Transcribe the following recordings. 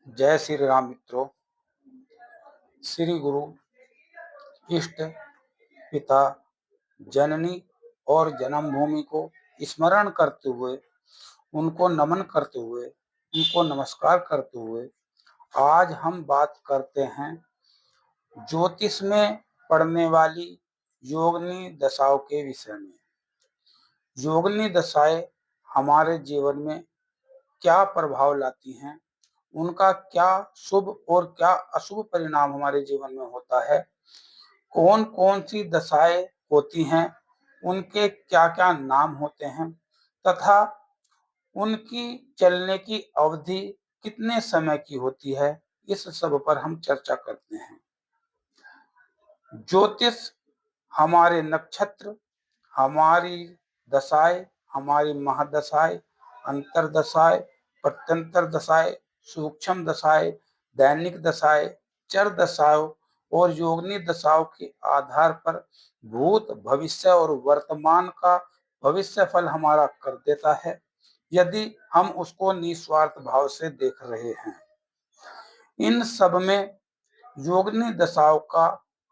जय श्री राम मित्रों। श्री गुरु इष्ट पिता जननी और जन्मभूमि को स्मरण करते हुए, उनको नमन करते हुए, उनको नमस्कार करते हुए आज हम बात करते हैं ज्योतिष में पड़ने वाली योगनी दशाओं के विषय में। योगनी दशाएं हमारे जीवन में क्या प्रभाव लाती हैं, उनका क्या शुभ और क्या अशुभ परिणाम हमारे जीवन में होता है, कौन कौन सी दशाएं होती हैं, उनके क्या क्या नाम होते हैं तथा उनकी चलने की अवधि कितने समय की होती है, इस सब पर हम चर्चा करते हैं। ज्योतिष हमारे नक्षत्र, हमारी दशाएं, हमारी महादशाएं, अंतरदशाएं, प्रत्यंतर दशाएं, सूक्ष्म दशाएं, दैनिक दशाएं, चर दशाओं और योगनी दशाओं के आधार पर भूत भविष्य और वर्तमान का भविष्य फल हमारा कर देता है, यदि हम उसको निस्वार्थ भाव से देख रहे हैं। इन सब में योगनी दशाओं का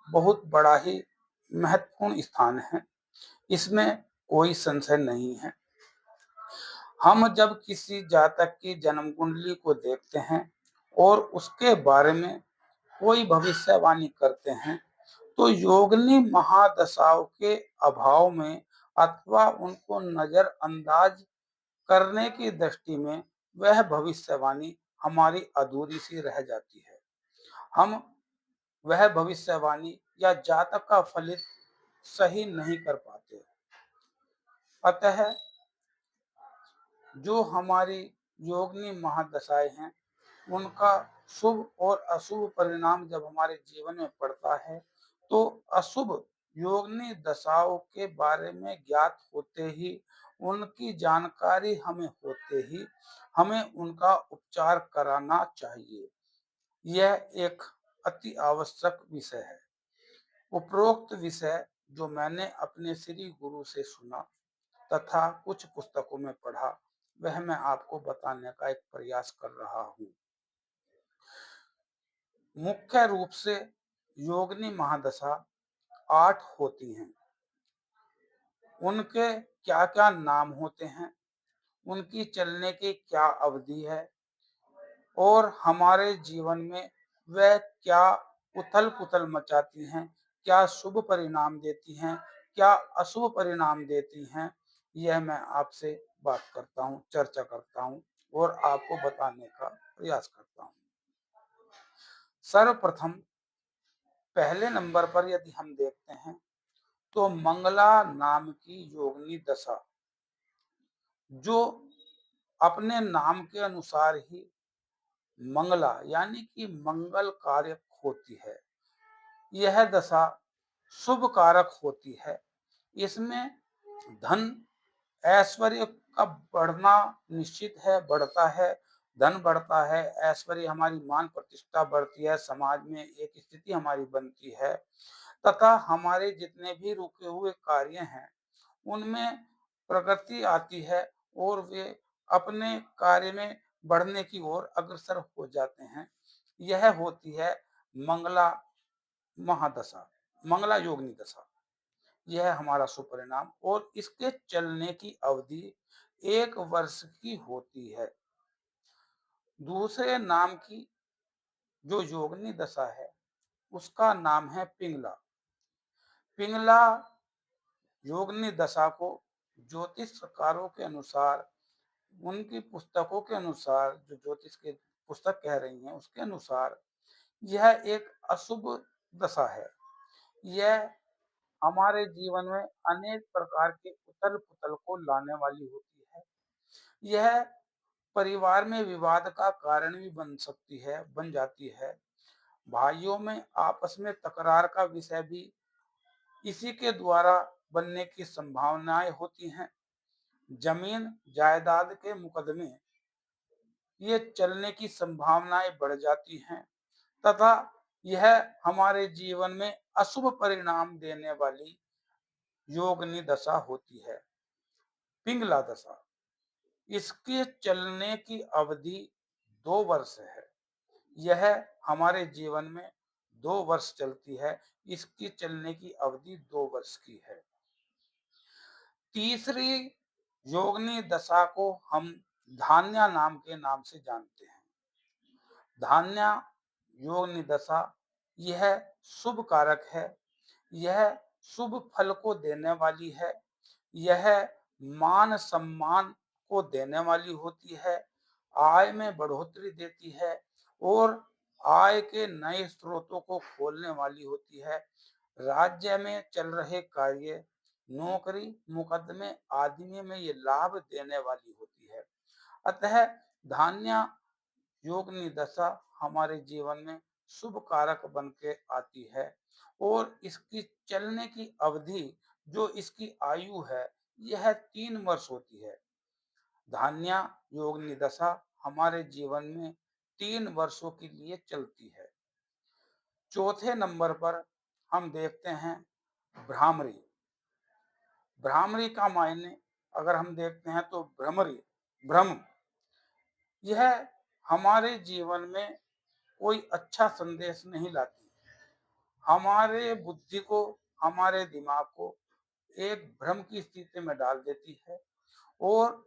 बहुत बड़ा ही महत्वपूर्ण स्थान है, इसमें कोई संशय नहीं है। हम जब किसी जातक की जन्म कुंडली को देखते हैं और उसके बारे में कोई भविष्यवाणी करते हैं, तो योगनी महादशाओं के अभाव में अथवा उनको नजरअंदाज करने की दृष्टि में वह भविष्यवाणी हमारी अधूरी सी रह जाती है। हम वह भविष्यवाणी या जातक का फलित सही नहीं कर पाते। अतः जो हमारी योगनी महादशाएं हैं, उनका शुभ और अशुभ परिणाम जब हमारे जीवन में पड़ता है, तो अशुभ योगनी दशाओं के बारे में ज्ञात होते ही, उनकी जानकारी हमें होते ही हमें उनका उपचार कराना चाहिए। यह एक अति आवश्यक विषय है। उपरोक्त विषय जो मैंने अपने श्री गुरु से सुना तथा कुछ पुस्तकों में पढ़ा, वह मैं आपको बताने का एक प्रयास कर रहा हूँ। मुख्य रूप से योगनी महादशा 8 होती हैं। उनके क्या क्या नाम होते हैं, उनकी चलने की क्या अवधि है और हमारे जीवन में वह क्या उथल पुथल मचाती हैं, क्या शुभ परिणाम देती हैं, क्या अशुभ परिणाम देती हैं, यह मैं आपसे बात करता हूँ, चर्चा करता हूँ और आपको बताने का प्रयास करता हूँ। सर्वप्रथम पहले नंबर पर यदि हम देखते हैं तो मंगला नाम की योगनी दशा, जो अपने नाम के अनुसार ही मंगला यानी कि मंगल कारक होती है। यह दशा शुभ कारक होती है। इसमें धन ऐश्वर्य का बढ़ना निश्चित है, बढ़ता है। धन बढ़ता है, ऐश्वर्य हमारी मान प्रतिष्ठा बढ़ती है, समाज में एक स्थिति हमारी बनती है तथा हमारे जितने भी रुके हुए कार्य हैं उनमें प्रगति आती है और वे अपने कार्य में बढ़ने की ओर अग्रसर हो जाते हैं। यह होती है मंगला महादशा, मंगला योगनी दशा। यह हमारा सुपरिणाम और इसके चलने की अवधि 1 वर्ष की होती है। दूसरे नाम की जो योगनी दशा है, उसका नाम है पिंगला। पिंगला योगनी दशा को ज्योतिषकारों के अनुसार, उनकी पुस्तकों के अनुसार, जो ज्योतिष के पुस्तक कह रही हैं उसके अनुसार यह एक अशुभ दशा है। यह हमारे जीवन में अनेक प्रकार के उथल पुथल को लाने वाली होती है। यह परिवार में विवाद का कारण भी बन सकती है, बन जाती है। भाइयों में आपस में तकरार का विषय भी इसी के द्वारा बनने की संभावनाएं होती हैं। जमीन जायदाद के मुकदमे ये चलने की संभावनाएं बढ़ जाती हैं तथा यह हमारे जीवन में अशुभ परिणाम देने वाली योगनी दशा होती है, पिंगला दशा। इसके चलने की अवधि 2 वर्ष है। यह हमारे जीवन में 2 वर्ष चलती है। इसकी चलने की अवधि 2 वर्ष की है। तीसरी योगिनी दशा को हम धान्या नाम के नाम से जानते हैं। धान्या योगिनी दशा यह शुभ कारक है। यह शुभ फल को देने वाली है। यह मान सम्मान को देने वाली होती है। आय में बढ़ोतरी देती है और आय के नए स्रोतों को खोलने वाली होती है। राज्य में चल रहे कार्य, नौकरी, मुकदमे आदि में ये लाभ देने वाली होती है। अतः धान्या योगिनी दशा हमारे जीवन में शुभ कारक बन के आती है और इसकी चलने की अवधि, जो इसकी आयु है, यह 3 वर्ष होती है। धान्या योगिनी दशा हमारे जीवन में 3 वर्षों के लिए चलती है। चौथे नंबर पर हम देखते हैं भ्रामरी। भ्रामरी का मायने अगर हम देखते हैं तो भ्रमरी, भ्रम, यह हमारे जीवन में कोई अच्छा संदेश नहीं लाती। हमारे बुद्धि को, हमारे दिमाग को एक भ्रम की स्थिति में डाल देती है और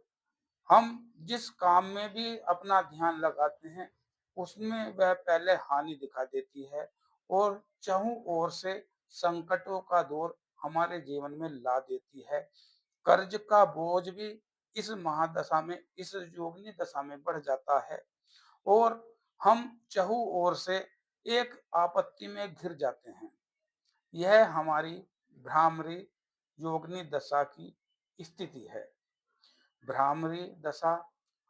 हम जिस काम में भी अपना ध्यान लगाते हैं, उसमें वह पहले हानि दिखा देती है और चहुं ओर से संकटों का दौर हमारे जीवन में ला देती है। कर्ज का बोझ भी इस महादशा में, इस योगिनी दशा में बढ़ जाता है और हम चहुं ओर से एक आपत्ति में घिर जाते हैं। यह हमारी भ्रामरी योगिनी दशा की स्थिति है। भ्रामरी दशा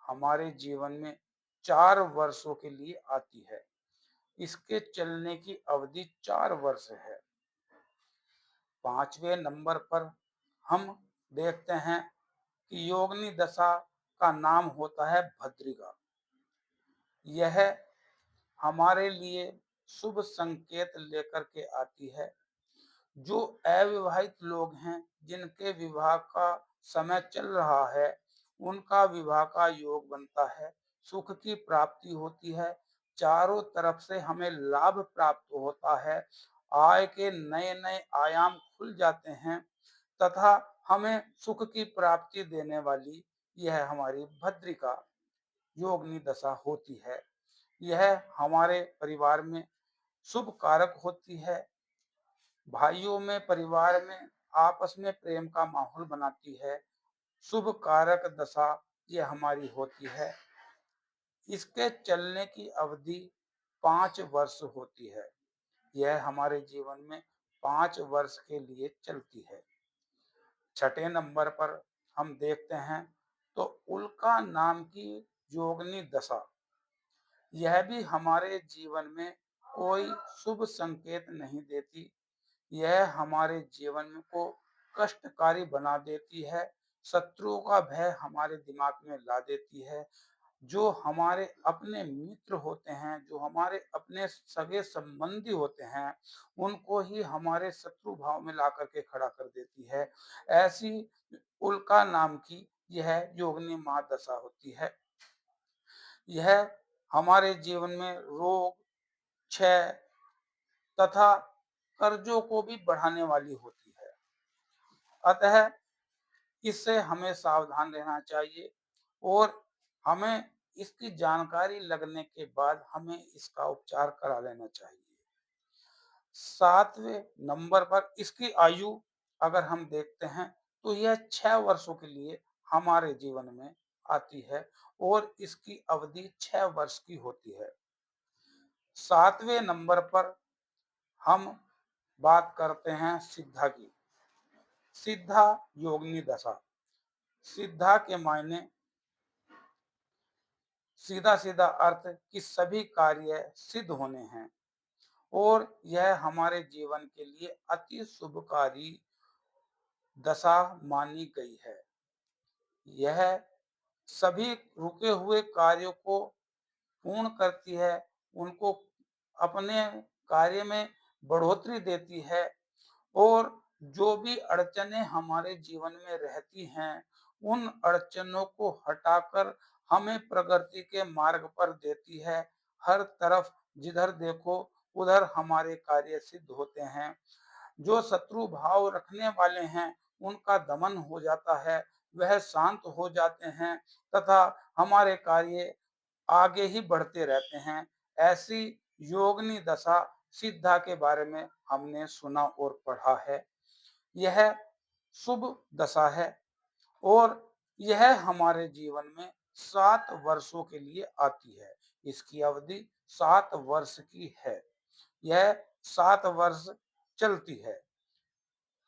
हमारे जीवन में 4 वर्षों के लिए आती है। इसके चलने की अवधि 4 वर्ष है। 5वें नंबर पर हम देखते हैं कि योगिनी दशा का नाम होता है भद्रिका। यह हमारे लिए शुभ संकेत लेकर के आती है। जो अविवाहित लोग हैं, जिनके विवाह का समय चल रहा है, उनका विवाह का योग बनता है। सुख की प्राप्ति होती है। चारों तरफ से हमें लाभ प्राप्त होता है। आय के नए नए आयाम खुल जाते हैं तथा हमें सुख की प्राप्ति देने वाली यह हमारी भद्रिका योगिनी दशा होती है। यह हमारे परिवार में शुभ कारक होती है। भाइयों में, परिवार में आपस में प्रेम का माहौल बनाती है। शुभ कारक दशा ये हमारी होती है। इसके चलने की अवधि 5 वर्ष होती है। यह हमारे जीवन में 5 वर्ष के लिए चलती है। छठे नंबर पर हम देखते हैं तो उल्का नाम की योगिनी दशा। यह भी हमारे जीवन में कोई शुभ संकेत नहीं देती। यह हमारे जीवन को कष्टकारी बना देती है। शत्रुओं का भय हमारे दिमाग में ला देती है। जो हमारे अपने मित्र होते हैं, जो हमारे अपने सगे संबंधी होते हैं, उनको ही हमारे शत्रु भाव में ला करके खड़ा कर देती है। ऐसी उल्का नाम की यह योगिनी महादशा होती है। यह हमारे जीवन में रोग, क्षय तथा कर्जों को भी बढ़ाने वाली होती है। अतः इससे हमें सावधान रहना चाहिए और हमें इसकी जानकारी लगने के बाद हमें इसका उपचार करा लेना चाहिए। 7वें नंबर पर इसकी आयु अगर हम देखते हैं तो यह 6 वर्षों के लिए हमारे जीवन में आती है और इसकी अवधि 6 वर्ष की होती है। 7वें नंबर पर हम बात करते हैं सिद्धा की। सिद्धा योगिनी दशा। सिद्धा के मायने सीधा सीधा अर्थ कि सभी कार्य सिद्ध होने हैं और यह हमारे जीवन के लिए अति शुभकारी दशा मानी गई है। यह सभी रुके हुए कार्यों को पूर्ण करती है, उनको अपने कार्य में बढ़ोतरी देती है और जो भी अड़चनें हमारे जीवन में रहती हैं, उन अड़चनों को हटाकर हमें प्रगति के मार्ग पर देती है। हर तरफ जिधर देखो उधर हमारे कार्य सिद्ध होते हैं। जो शत्रु भाव रखने वाले हैं, उनका दमन हो जाता है, वह शांत हो जाते हैं तथा हमारे कार्य आगे ही बढ़ते रहते हैं। ऐसी योगिनी दशा सिद्धा के बारे में हमने सुना और पढ़ा है। यह शुभ दशा है और यह हमारे जीवन में 7 वर्षों के लिए आती है। इसकी अवधि 7 वर्ष की है। यह 7 वर्ष चलती है।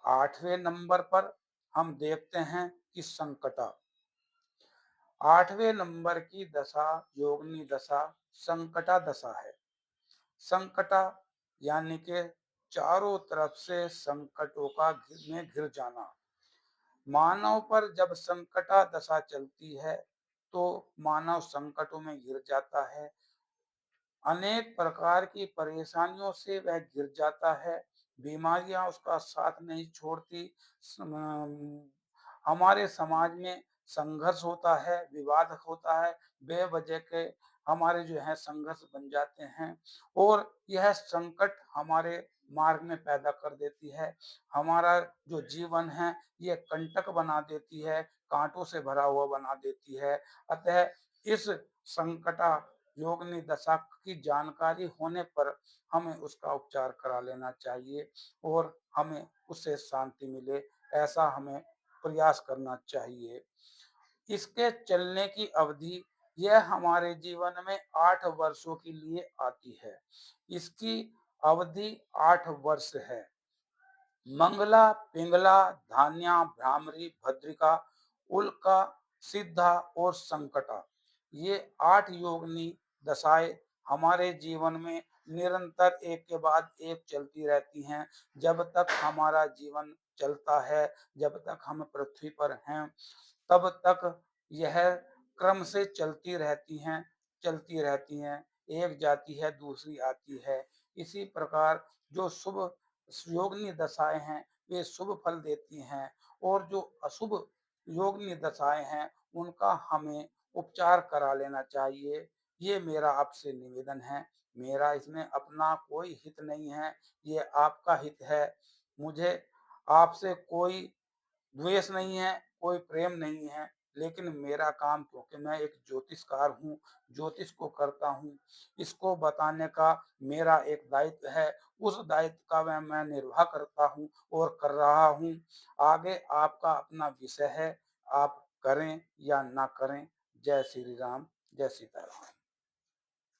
8वें नंबर पर हम देखते हैं कि संकटा। 8वें नंबर की दशा योगिनी दशा संकटा दशा है। संकटा यानी के चारों तरफ से संकटों का घिर जाना। मानव पर जब संकटा दशा चलती है तो मानव संकटों में घिर जाता है। अनेक प्रकार की परेशानियों से वह घिर जाता है। बीमारियां उसका साथ नहीं छोड़ती। हमारे समाज में संघर्ष होता है, विवाद होता है, बेवजह के हमारे जो है संघर्ष बन जाते हैं और यह संकट हमारे मार्ग में पैदा कर देती है। हमारा जो जीवन है ये कंटक बना देती है, कांटों से भरा हुआ बना देती है। अतः इस संकटा योगिनी दशा की जानकारी होने पर हमें उसका उपचार करा लेना चाहिए और हमें उससे शांति मिले, ऐसा हमें प्रयास करना चाहिए। इसके चलने की अवधि यह हमारे जीवन में 8 वर्षों के लिए आती है। इसकी अवधि 8 वर्ष है। मंगला, पिंगला, धान्या, भ्रामरी, भद्रिका, उल्का, सिद्धा और संकटा, ये 8 योगिनी दशाएं हमारे जीवन में निरंतर एक के बाद एक चलती रहती हैं। जब तक हमारा जीवन चलता है, जब तक हम पृथ्वी पर हैं, तब तक यह क्रम से चलती रहती हैं। एक जाती है, दूसरी आती है। इसी प्रकार जो शुभ योगिनी दशाएं हैं वे शुभ फल देती हैं और जो अशुभ योगिनी दशाएं हैं उनका हमें उपचार करा लेना चाहिए। ये मेरा आपसे निवेदन है। मेरा इसमें अपना कोई हित नहीं है, ये आपका हित है। मुझे आपसे कोई द्वेष नहीं है, कोई प्रेम नहीं है, लेकिन मेरा काम, क्योंकि मैं एक ज्योतिषकार हूँ, ज्योतिष को करता हूँ, इसको बताने का मेरा एक दायित्व है। उस दायित्व का मैं निर्वाह करता हूँ और कर रहा हूँ। आगे आपका अपना विषय है, आप करें या ना करें। जय श्री राम, जय सीताराम।